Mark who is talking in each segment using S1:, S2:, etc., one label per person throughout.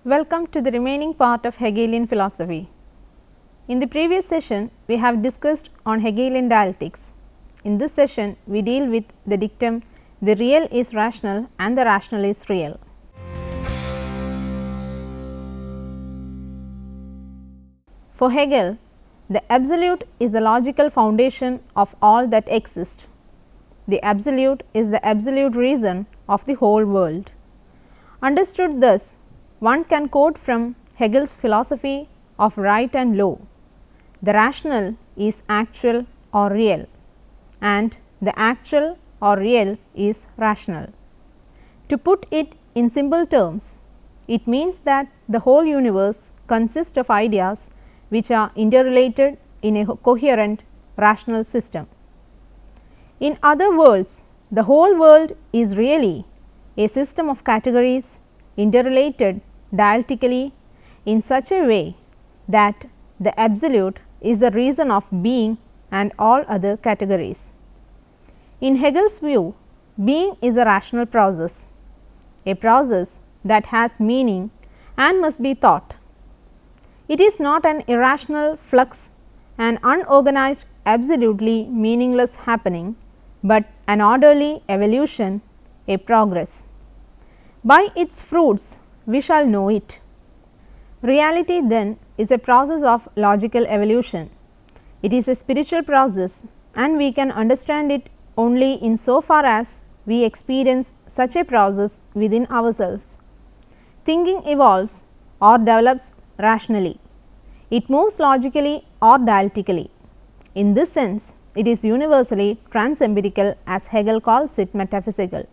S1: Welcome to the remaining part of Hegelian philosophy. In the previous session, we have discussed on Hegelian dialectics. In this session, we deal with the dictum, the real is rational and the rational is real. For Hegel, the absolute is the logical foundation of all that exists. The absolute is the absolute reason of the whole world. Understood thus, one can quote from Hegel's philosophy of right and law. The rational is actual or real, and the actual or real is rational. To put it in simple terms, it means that the whole universe consists of ideas which are interrelated in a coherent rational system. In other words, the whole world is really a system of categories interrelated dialectically in such a way that the absolute is the reason of being and all other categories. In Hegel's view, being is a rational process, a process that has meaning and must be thought. It is not an irrational flux, an unorganized, absolutely meaningless happening, but an orderly evolution, a progress. By its fruits we shall know it. Reality then is a process of logical evolution. It is a spiritual process, and we can understand it only in so far as we experience such a process within ourselves. Thinking evolves or develops rationally. It moves logically or dialectically. In this sense, it is universally transempirical, as Hegel calls it metaphysical.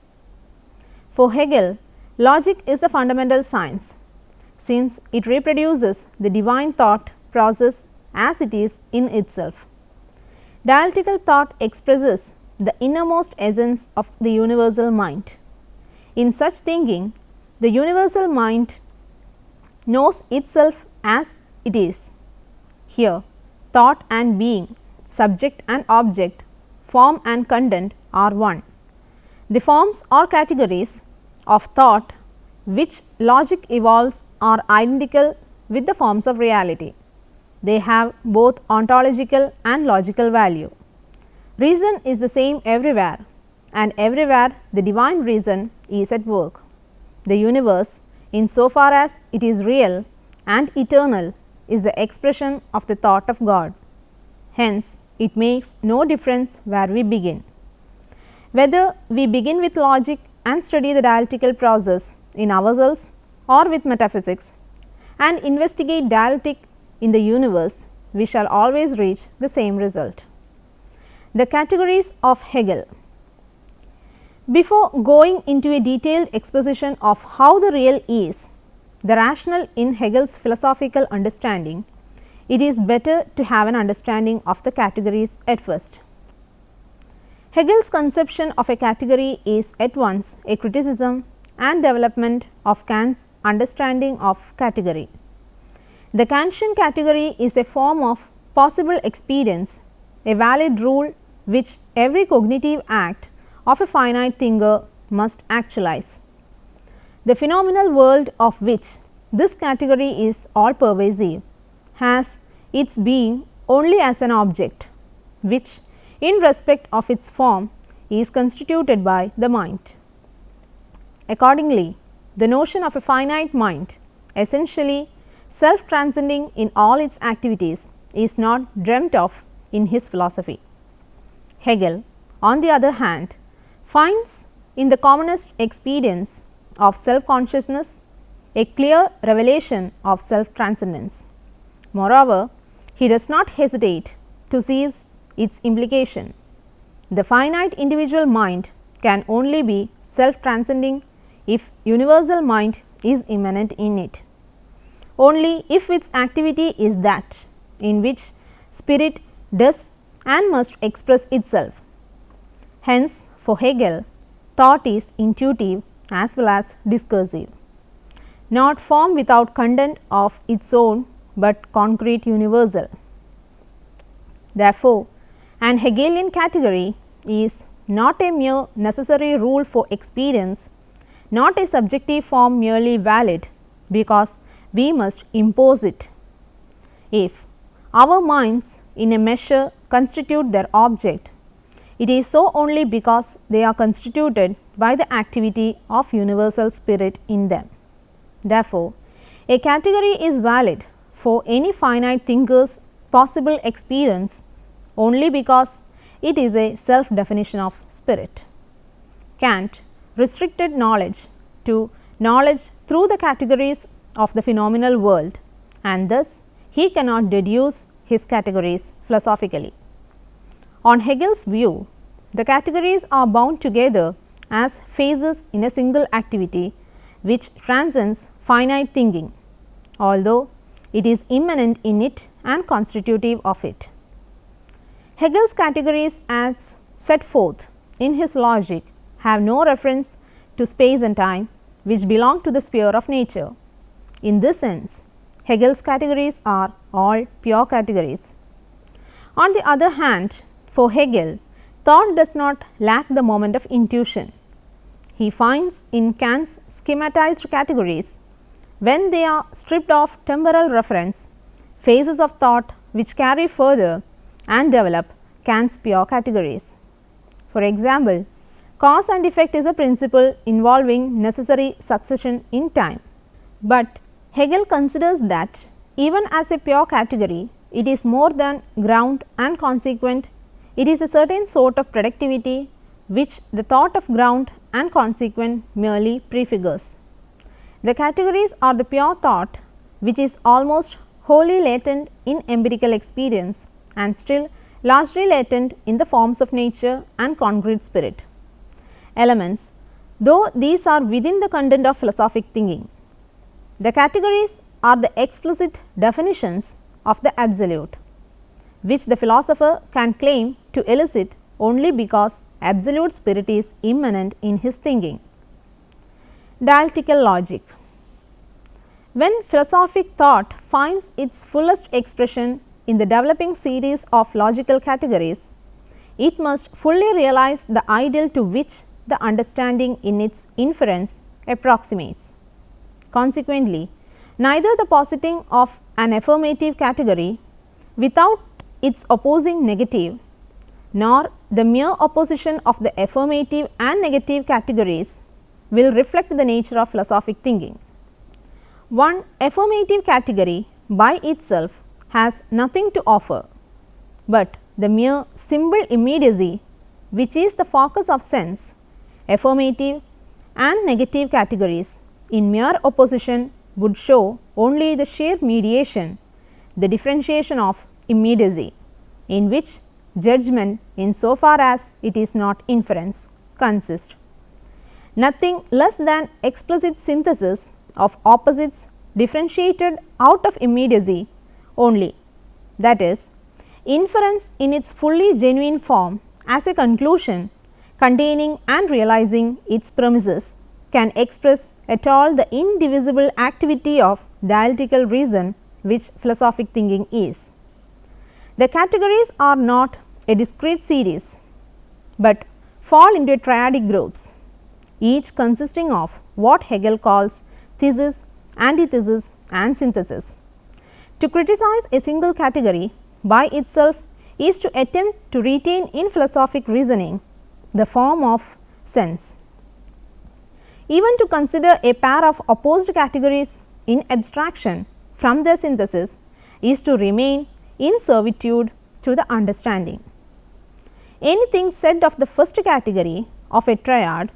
S1: For Hegel, logic is a fundamental science, since it reproduces the divine thought process as it is in itself. Dialectical thought expresses the innermost essence of the universal mind. In such thinking, the universal mind knows itself as it is. Here, thought and being, subject and object, form and content are one. The forms or categories of thought which logic evolves are identical with the forms of reality. They have both ontological and logical value. Reason is the same everywhere, and everywhere the divine reason is at work. The universe, in so far as it is real and eternal, is the expression of the thought of God. Hence, it makes no difference where we begin. Whether we begin with logic and study the dialectical process in ourselves or with metaphysics and investigate dialectic in the universe, we shall always reach the same result. The categories of Hegel. Before going into a detailed exposition of how the real is, the rational in Hegel's philosophical understanding, it is better to have an understanding of the categories at first. Hegel's conception of a category is at once a criticism and development of Kant's understanding of category. The Kantian category is a form of possible experience, a valid rule which every cognitive act of a finite thinker must actualize. The phenomenal world of which this category is all pervasive has its being only as an object, which in respect of its form is constituted by the mind. Accordingly, the notion of a finite mind, essentially self-transcending in all its activities, is not dreamt of in his philosophy. Hegel, on the other hand, finds in the commonest experience of self-consciousness a clear revelation of self-transcendence. Moreover, he does not hesitate to seize its implication. The finite individual mind can only be self-transcending if universal mind is immanent in it. Only if its activity is that in which spirit does and must express itself. Hence, for Hegel, thought is intuitive as well as discursive, not form without content of its own, but concrete universal. Therefore, an Hegelian category is not a mere necessary rule for experience, not a subjective form merely valid, because we must impose it. If our minds in a measure constitute their object, it is so only because they are constituted by the activity of universal spirit in them. Therefore, a category is valid for any finite thinker's possible experience only because it is a self definition of spirit. Kant restricted knowledge to knowledge through the categories of the phenomenal world, and thus he cannot deduce his categories philosophically. On Hegel's view, the categories are bound together as phases in a single activity which transcends finite thinking, although it is immanent in it and constitutive of it. Hegel's categories as set forth in his logic have no reference to space and time, which belong to the sphere of nature. In this sense, Hegel's categories are all pure categories. On the other hand, for Hegel, thought does not lack the moment of intuition. He finds in Kant's schematized categories, when they are stripped of temporal reference, phases of thought which carry further and develop Kant's pure categories. For example, cause and effect is a principle involving necessary succession in time, but Hegel considers that even as a pure category, it is more than ground and consequent. It is a certain sort of productivity which the thought of ground and consequent merely prefigures. The categories are the pure thought which is almost wholly latent in empirical experience and still largely latent in the forms of nature and concrete spirit. Elements, though these are within the content of philosophic thinking. The categories are the explicit definitions of the absolute, which the philosopher can claim to elicit only because absolute spirit is immanent in his thinking. Dialectical logic. When philosophic thought finds its fullest expression in the developing series of logical categories, it must fully realize the ideal to which the understanding in its inference approximates. Consequently, neither the positing of an affirmative category without its opposing negative, nor the mere opposition of the affirmative and negative categories will reflect the nature of philosophic thinking. One affirmative category by itself has nothing to offer, but the mere symbol immediacy, which is the focus of sense, affirmative and negative categories in mere opposition would show only the sheer mediation, the differentiation of immediacy, in which judgment, in so far as it is not inference, consists. Nothing less than explicit synthesis of opposites differentiated out of immediacy only, that is, inference in its fully genuine form as a conclusion containing and realizing its premises can express at all the indivisible activity of dialectical reason which philosophic thinking is. The categories are not a discrete series, but fall into triadic groups, each consisting of what Hegel calls thesis, antithesis and synthesis. To criticize a single category by itself is to attempt to retain in philosophic reasoning the form of sense. Even to consider a pair of opposed categories in abstraction from their synthesis is to remain in servitude to the understanding. Anything said of the first category of a triad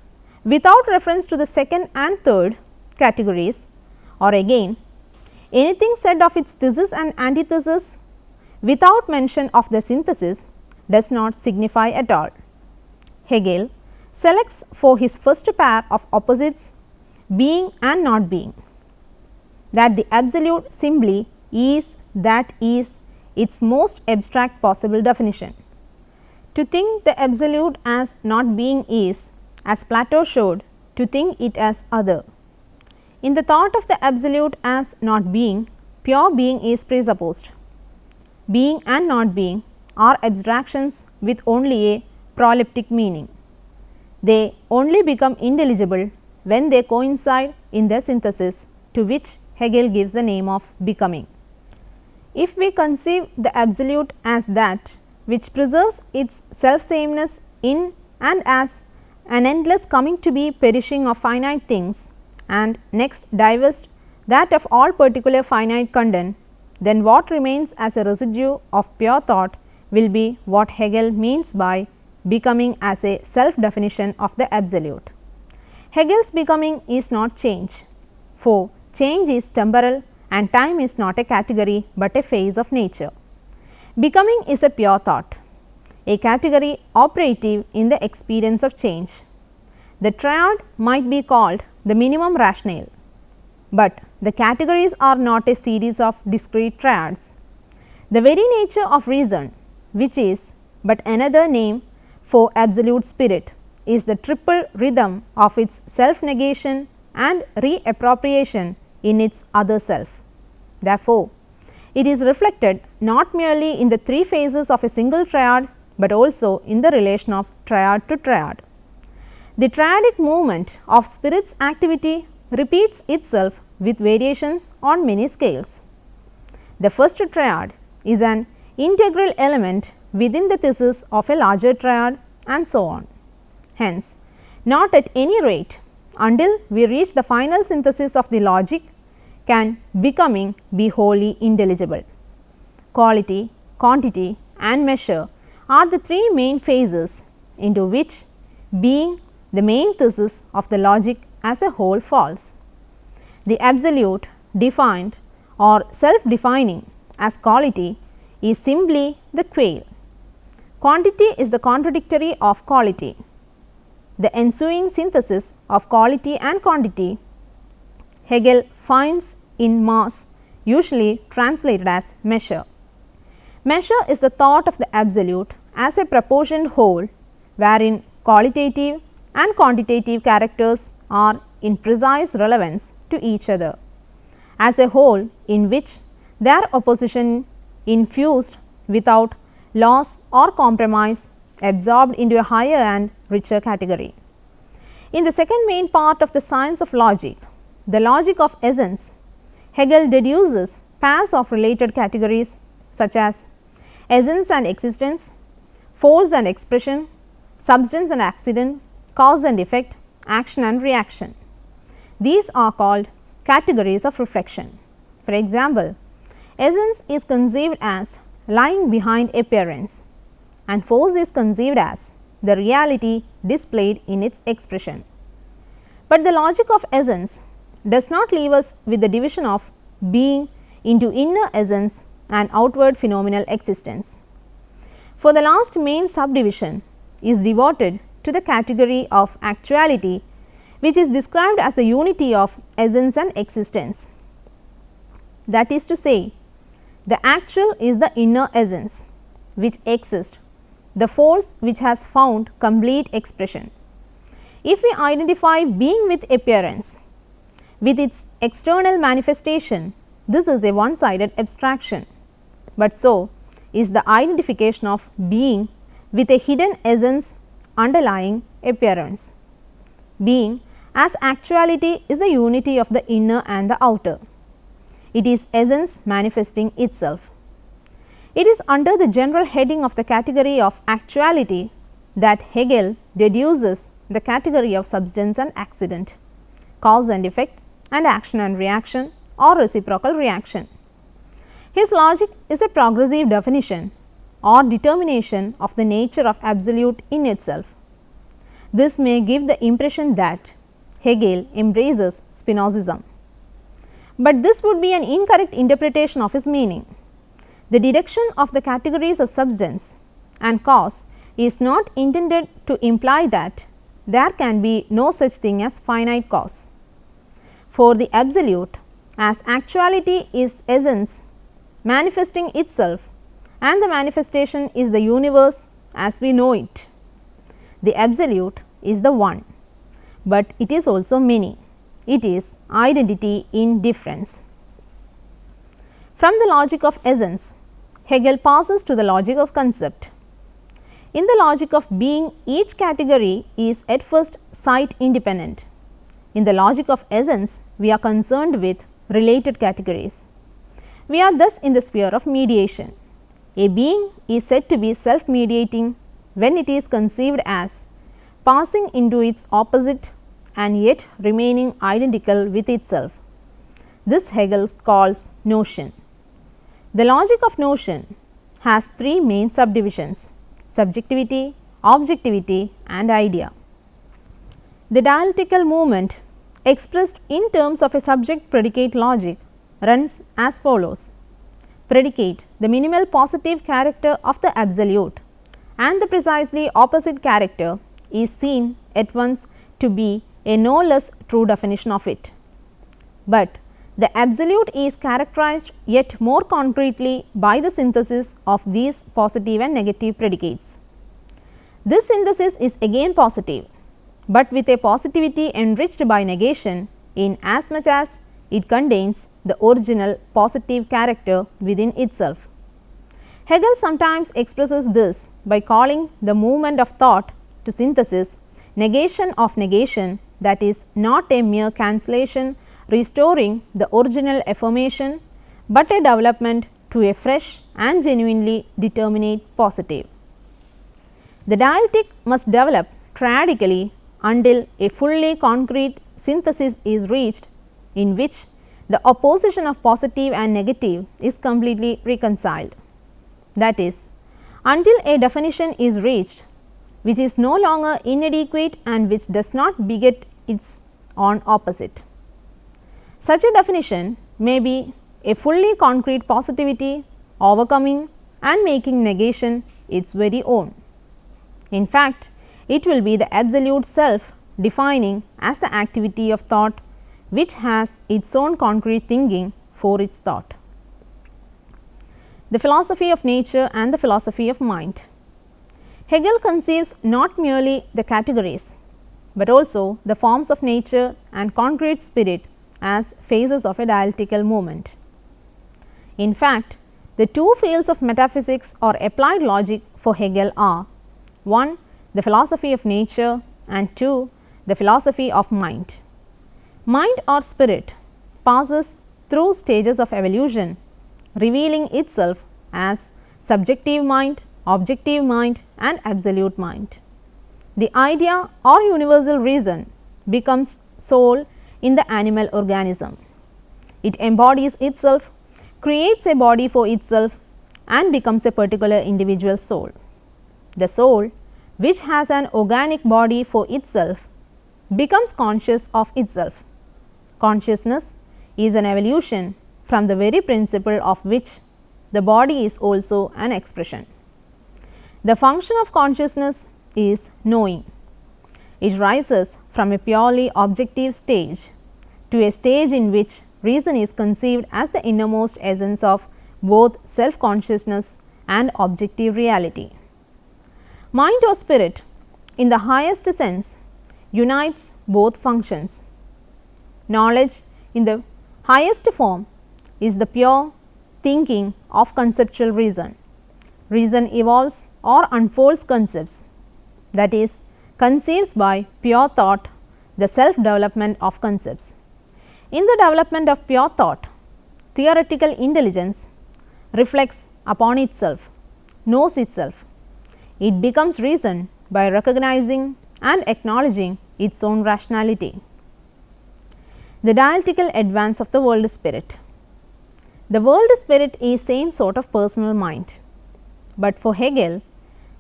S1: without reference to the second and third categories, or again anything said of its thesis and antithesis without mention of the synthesis, does not signify at all. Hegel selects for his first pair of opposites being and not being, that the absolute simply is that is its most abstract possible definition. To think the absolute as not being is, as Plato showed, to think it as other. In the thought of the absolute as not being, pure being is presupposed. Being and not being are abstractions with only a proleptic meaning. They only become intelligible when they coincide in their synthesis to which Hegel gives the name of becoming. If we conceive the absolute as that which preserves its self-sameness in and as an endless coming to be perishing of finite things, and next divest that of all particular finite content, then what remains as a residue of pure thought will be what Hegel means by becoming as a self-definition of the absolute. Hegel's becoming is not change, for change is temporal and time is not a category, but a phase of nature. Becoming is a pure thought, a category operative in the experience of change. The triad might be called the minimum rationale, but the categories are not a series of discrete triads. The very nature of reason, which is but another name for absolute spirit, is the triple rhythm of its self-negation and reappropriation in its other self. Therefore, it is reflected not merely in the three phases of a single triad, but also in the relation of triad to triad. The triadic movement of spirit's activity repeats itself with variations on many scales. The first triad is an integral element within the thesis of a larger triad, and so on. Hence, not at any rate until we reach the final synthesis of the logic can becoming be wholly intelligible. Quality, quantity and measure are the three main phases into which being, the main thesis of the logic as a whole, falls. The absolute defined or self-defining as quality is simply the quale. Quantity is the contradictory of quality. The ensuing synthesis of quality and quantity Hegel finds in mass, usually translated as measure. Measure is the thought of the absolute as a proportioned whole, wherein qualitative and quantitative characters are in precise relevance to each other, as a whole in which their opposition infused without loss or compromise, absorbed into a higher and richer category. In the second main part of the science of logic, the logic of essence, Hegel deduces pairs of related categories such as essence and existence, force and expression, substance and accident, cause and effect, action and reaction. These are called categories of reflection. For example, essence is conceived as lying behind appearance, and force is conceived as the reality displayed in its expression. But the logic of essence does not leave us with the division of being into inner essence and outward phenomenal existence. For the last main subdivision is devoted to the category of actuality, which is described as the unity of essence and existence. That is to say, the actual is the inner essence which exists, the force which has found complete expression. If we identify being with appearance, with its external manifestation, this is a one-sided abstraction, but so is the identification of being with a hidden essence underlying appearance. Being as actuality is the unity of the inner and the outer. It is essence manifesting itself. It is under the general heading of the category of actuality that Hegel deduces the category of substance and accident, cause and effect, and action and reaction or reciprocal reaction. His logic is a progressive definition or determination of the nature of absolute in itself. This may give the impression that Hegel embraces Spinozism, but this would be an incorrect interpretation of his meaning. The deduction of the categories of substance and cause is not intended to imply that there can be no such thing as finite cause. For the absolute, as actuality is essence manifesting itself, and the manifestation is the universe as we know it. The absolute is the one, but it is also many. It is identity in difference. From the logic of essence, Hegel passes to the logic of concept. In the logic of being, each category is at first sight independent. In the logic of essence, we are concerned with related categories. We are thus in the sphere of mediation. A being is said to be self-mediating when it is conceived as passing into its opposite and yet remaining identical with itself. This Hegel calls notion. The logic of notion has three main subdivisions: subjectivity, objectivity and idea. The dialectical movement expressed in terms of a subject predicate logic runs as follows. Predicate, the minimal positive character of the absolute, and the precisely opposite character is seen at once to be a no less true definition of it. But the absolute is characterized yet more concretely by the synthesis of these positive and negative predicates. This synthesis is again positive, but with a positivity enriched by negation in as much as it contains the original positive character within itself. Hegel sometimes expresses this by calling the movement of thought to synthesis negation of negation, that is not a mere cancellation restoring the original affirmation, but a development to a fresh and genuinely determinate positive. The dialectic must develop triadically until a fully concrete synthesis is reached, in which the opposition of positive and negative is completely reconciled. That is, until a definition is reached which is no longer inadequate and which does not beget its own opposite. Such a definition may be a fully concrete positivity overcoming and making negation its very own. In fact, it will be the absolute self defining as the activity of thought which has its own concrete thinking for its thought. The philosophy of nature and the philosophy of mind. Hegel conceives not merely the categories, but also the forms of nature and concrete spirit as phases of a dialectical movement. In fact, the two fields of metaphysics or applied logic for Hegel are: 1. The philosophy of nature, and 2. The philosophy of mind. Mind or spirit passes through stages of evolution, revealing itself as subjective mind, objective mind and absolute mind. The idea or universal reason becomes soul in the animal organism. It embodies itself, creates a body for itself and becomes a particular individual soul. The soul, which has an organic body for itself, becomes conscious of itself. Consciousness is an evolution from the very principle of which the body is also an expression. The function of consciousness is knowing. It rises from a purely objective stage to a stage in which reason is conceived as the innermost essence of both self-consciousness and objective reality. Mind or spirit, in the highest sense, unites both functions. Knowledge in the highest form is the pure thinking of conceptual reason. Reason evolves or unfolds concepts, that is, conceives by pure thought the self-development of concepts. In the development of pure thought, theoretical intelligence reflects upon itself, knows itself. It becomes reason by recognizing and acknowledging its own rationality. The dialectical advance of the world spirit. The world spirit is same sort of personal mind, but for Hegel,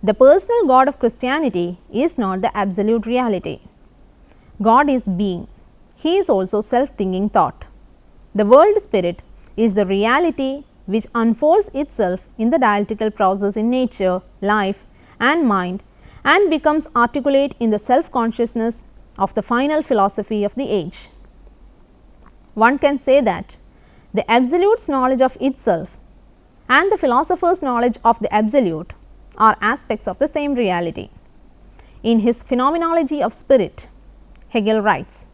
S1: the personal God of Christianity is not the absolute reality. God is being. He is also self-thinking thought. The world spirit is the reality which unfolds itself in the dialectical process in nature, life and mind and becomes articulate in the self-consciousness of the final philosophy of the age. One can say that the absolute's knowledge of itself and the philosopher's knowledge of the absolute are aspects of the same reality. In his Phenomenology of Spirit, Hegel writes,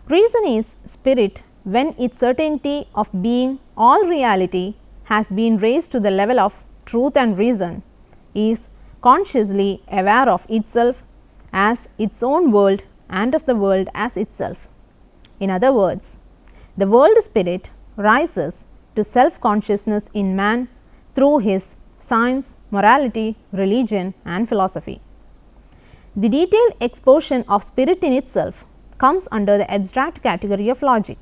S1: "Reason is spirit when its certainty of being all reality has been raised to the level of truth and reason, is consciously aware of itself as its own world and of the world as itself. In other words, the world spirit rises to self-consciousness in man through his science, morality, religion and philosophy. The detailed exposition of spirit in itself comes under the abstract category of logic.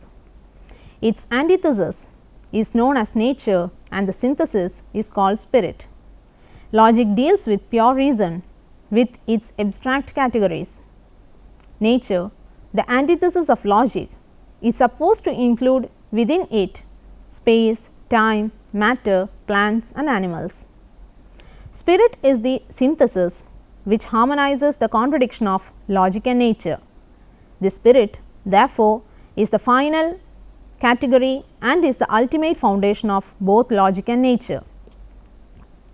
S1: Its antithesis is known as nature and the synthesis is called spirit. Logic deals with pure reason with its abstract categories. Nature, the antithesis of logic, is supposed to include within it space, time, matter, plants and animals. Spirit is the synthesis which harmonizes the contradiction of logic and nature. The spirit, therefore, is the final category and is the ultimate foundation of both logic and nature.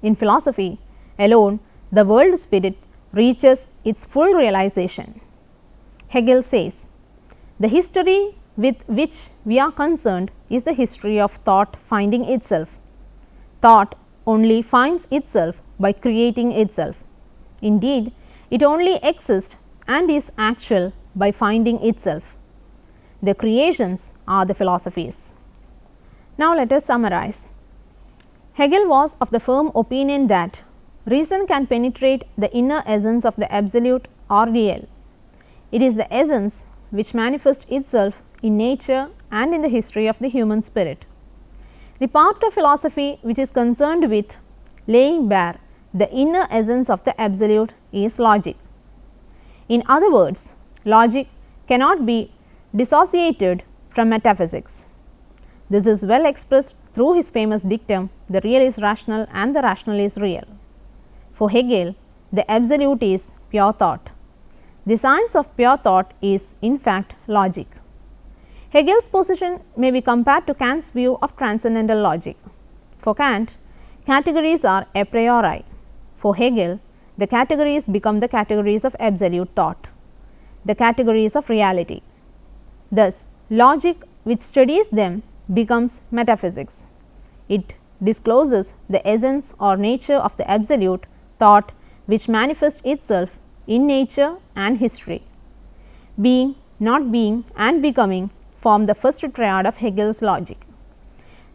S1: In philosophy alone, the world spirit reaches its full realization. Hegel says, "The history with which we are concerned is the history of thought finding itself. Thought only finds itself by creating itself. Indeed, it only exists and is actual by finding itself. The creations are the philosophies." Now, let us summarize. Hegel was of the firm opinion that reason can penetrate the inner essence of the absolute or real. It is the essence which manifests itself in nature and in the history of the human spirit. The part of philosophy which is concerned with laying bare the inner essence of the absolute is logic. In other words, logic cannot be dissociated from metaphysics. This is well expressed through his famous dictum, "The real is rational and the rational is real." For Hegel, the absolute is pure thought. The science of pure thought is in fact logic. Hegel's position may be compared to Kant's view of transcendental logic. For Kant, categories are a priori. For Hegel, the categories become the categories of absolute thought, the categories of reality. Thus, logic which studies them becomes metaphysics. It discloses the essence or nature of the absolute thought which manifests itself in nature and history. Being, not being and becoming form the first triad of Hegel's logic.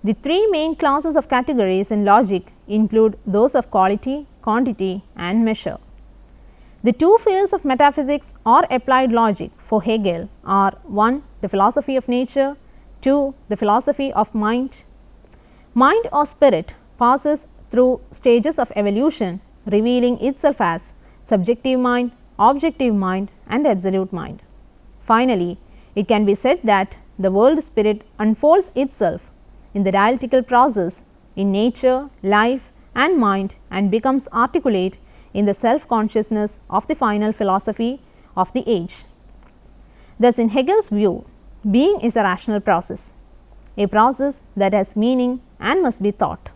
S1: The three main classes of categories in logic include those of quality, quantity and measure. The two fields of metaphysics or applied logic for Hegel are 1. The philosophy of nature, 2. The philosophy of mind. Mind or spirit passes through stages of evolution, revealing itself as subjective mind, objective mind and absolute mind. Finally, it can be said that the world spirit unfolds itself in the dialectical process in nature, life and mind and becomes articulate in the self-consciousness of the final philosophy of the age. Thus, in Hegel's view, being is a rational process, a process that has meaning and must be thought.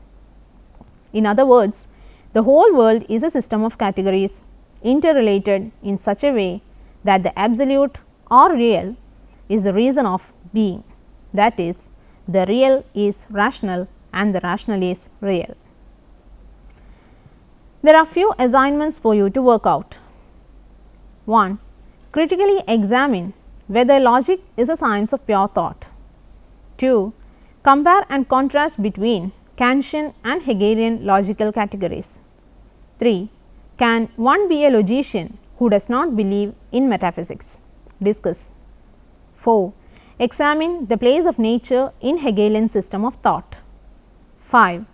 S1: In other words, the whole world is a system of categories interrelated in such a way that the absolute or real is the reason of being, that is, the real is rational and the rational is real. There are few assignments for you to work out. 1. Critically examine whether logic is a science of pure thought. 2. Compare and contrast between Kantian and Hegelian logical categories. 3. Can one be a logician who does not believe in metaphysics? Discuss. 4. Examine the place of nature in Hegelian system of thought. 5.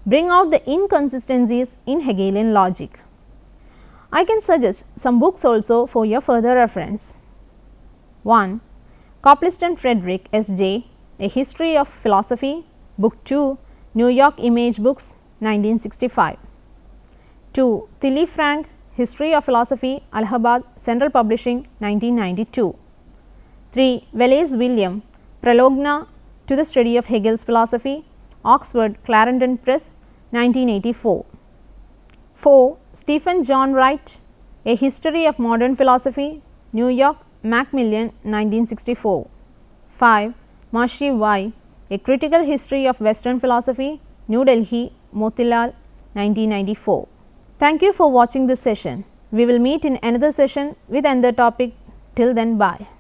S1: Bring out the inconsistencies in Hegelian logic. I can suggest some books also for your further reference. 1. Copleston Frederick S.J. A History of Philosophy, Book 2, New York Image Books, 1965. 2. Tilly Frank, History of Philosophy, Allahabad, Central Publishing, 1992. 3. Wallace William, Prologue to the Study of Hegel's Philosophy, Oxford, Clarendon Press, 1984. 4. Stephen John Wright, A History of Modern Philosophy, New York, Macmillan, 1964. 5. Mashi Y, A Critical History of Western Philosophy, New Delhi, Motilal, 1994. Thank you for watching this session. We will meet in another session with another topic. Till then, bye.